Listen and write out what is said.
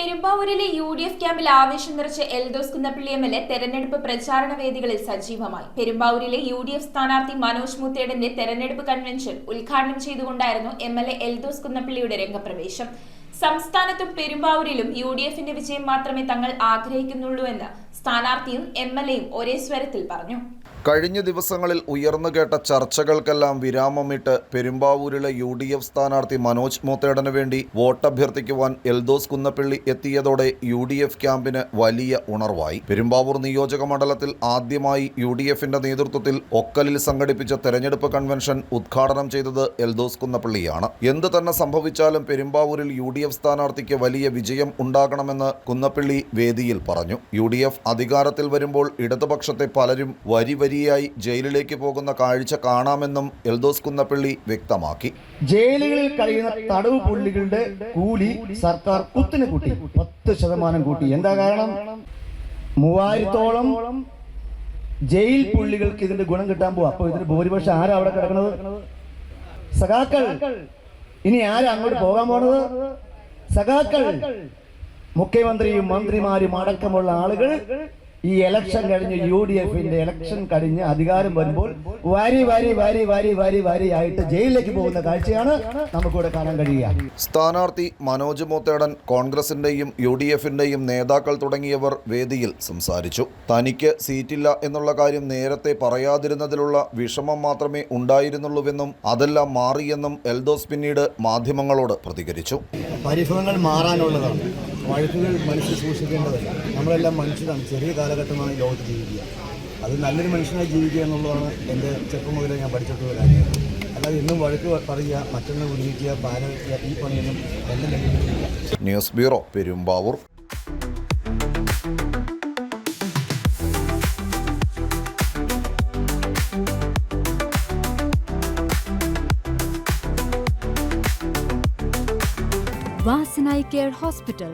പെരുമ്പാവൂരിലെ UDF ക്യാമ്പിൽ ആവേശം നിറച്ച എൽദോസ് കുന്നപ്പള്ളി എം.എൽ.എ തെരഞ്ഞെടുപ്പ് പ്രചാരണ വേദികളിൽ സജീവമായി. പെരുമ്പാവൂരിലെ യു.ഡി.എഫ് സ്ഥാനാർത്ഥി മനോജ് മൂത്തേടന്റെ തെരഞ്ഞെടുപ്പ് കൺവെൻഷൻ ഉദ്ഘാടനം ചെയ്തുകൊണ്ടായിരുന്നു എം.എൽ.എ എൽദോസ് കുന്നപ്പള്ളിയുടെ രംഗപ്രവേശം. സംസ്ഥാനത്തും പെരുമ്പാവൂരിലും യു.ഡി.എഫിന്റെ വിജയം മാത്രമേ തങ്ങൾ ആഗ്രഹിക്കുന്നുള്ളൂവെന്ന് സ്ഥാനാർത്ഥിയും എം.എൽ.എയും ഒരേ സ്വരത്തിൽ പറഞ്ഞു. കഴിഞ്ഞ ദിവസങ്ങളിൽ ഉയർന്നുകേട്ട ചർച്ചകൾക്കെല്ലാം വിരാമമിട്ട് പെരുമ്പാവൂരിലെ യു.ഡി.എഫ് സ്ഥാനാർത്ഥി മനോജ് മൂത്തേടന് വേണ്ടി വോട്ടഭ്യർത്ഥിക്കുവാൻ എൽദോസ് കുന്നപ്പള്ളി എത്തിയതോടെ യു.ഡി.എഫ് ക്യാമ്പിന് വലിയ ഉണർവായി. പെരുമ്പാവൂർ നിയോജക മണ്ഡലത്തിൽ ആദ്യമായി യു.ഡി.എഫിന്റെ നേതൃത്വത്തിൽ ഒക്കലിൽ സംഘടിപ്പിച്ച തെരഞ്ഞെടുപ്പ് കൺവെൻഷൻ ഉദ്ഘാടനം ചെയ്തത് എൽദോസ് കുന്നപ്പള്ളിയാണ്. എന്ത് തന്നെ സംഭവിച്ചാലും പെരുമ്പാവൂരിൽ യു.ഡി.എഫ് സ്ഥാനാർത്ഥിക്ക് വലിയ വിജയം ഉണ്ടാകണമെന്ന് കുന്നപ്പള്ളി വേദിയിൽ പറഞ്ഞു. യു.ഡി.എഫ് അധികാരത്തിൽ വരുമ്പോൾ ഇടതുപക്ഷത്തെ പലരും വരിയായി ജയിലിലേക്ക് പോകുന്ന കാഴ്ച കാണാമെന്നും എൽദോസ് കുന്നപ്പള്ളി വ്യക്തമാക്കി. ജയിലുകളിൽ കഴിയുന്ന തടവ് പുള്ളികളുടെ കൂലി സർക്കാർ കുത്തിന് കൂട്ടി 10% കൂട്ടി. എന്താ കാരണം? 3000-ഓളം ജയിൽ പുള്ളികൾക്ക് ഇതിന്റെ ഗുണം കിട്ടാൻ പോകും. അപ്പൊ ഇതിന് ഭൂരിപക്ഷം ആരാ അവിടെ കിടക്കുന്നത്? സഖാക്കൾ. ഇനി ആരാ അങ്ങോട്ട് പോകാൻ പോണത്? സഖാക്കൾ. മുഖ്യമന്ത്രിയും മന്ത്രിമാരും അടക്കമുള്ള ആളുകൾ ഈ ഇലക്ഷൻ കഴിഞ്ഞ് യു.ഡി.എഫിന്റെ ഇലക്ഷൻ കഴിഞ്ഞ് അധികാരം വരുമ്പോൾ വാരി ആയിട്ട് ജയിലിലേക്ക് പോകുന്ന കാഴ്ചയാണ് നമുക്കിവിടെ കാണാൻ കഴിയുക. സ്ഥാനാർത്ഥി മനോജ് മൂത്തേടൻ, കോൺഗ്രസിന്റെയും യു.ഡി.എഫിന്റെയും നേതാക്കൾ തുടങ്ങിയവർ വേദിയിൽ സംസാരിച്ചു. തനിക്ക് സീറ്റില്ല എന്നുള്ള കാര്യം നേരത്തെ പറയാതിരുന്നതിലുള്ള വിഷമം മാത്രമേ ഉണ്ടായിരുന്നുള്ളൂവെന്നും അതെല്ലാം മാറിയെന്നും എൽദോസ് പിന്നീട് മാധ്യമങ്ങളോട് പ്രതികരിച്ചു. പരിഭവങ്ങൾ മാറാനുള്ളതാണ്, വഴക്കുകൾ മനുഷ്യർ സൂക്ഷിക്കേണ്ടതല്ല. നമ്മളെല്ലാം മനുഷ്യരാണ്. ചെറിയ കാലഘട്ടമാണ് ലോകത്ത് ജീവിക്കുക. അത് നല്ലൊരു മനുഷ്യനായി ജീവിക്കുക എന്നുള്ളതാണ് എൻ്റെ ചെറുപ്പം മുതലേ ഞാൻ പഠിച്ചിട്ടുള്ള കാര്യമാണ്. അല്ലാതെ എന്നും വഴക്ക് പറയുക, മറ്റൊന്ന് ഉന്നയിക്കുക, പാലിക്കുക, ഈ പണിയൊന്നും എന്നെ ലഭിക്കുന്നില്ല. News bureau, Perumbavoor. Vasanai Care Hospital.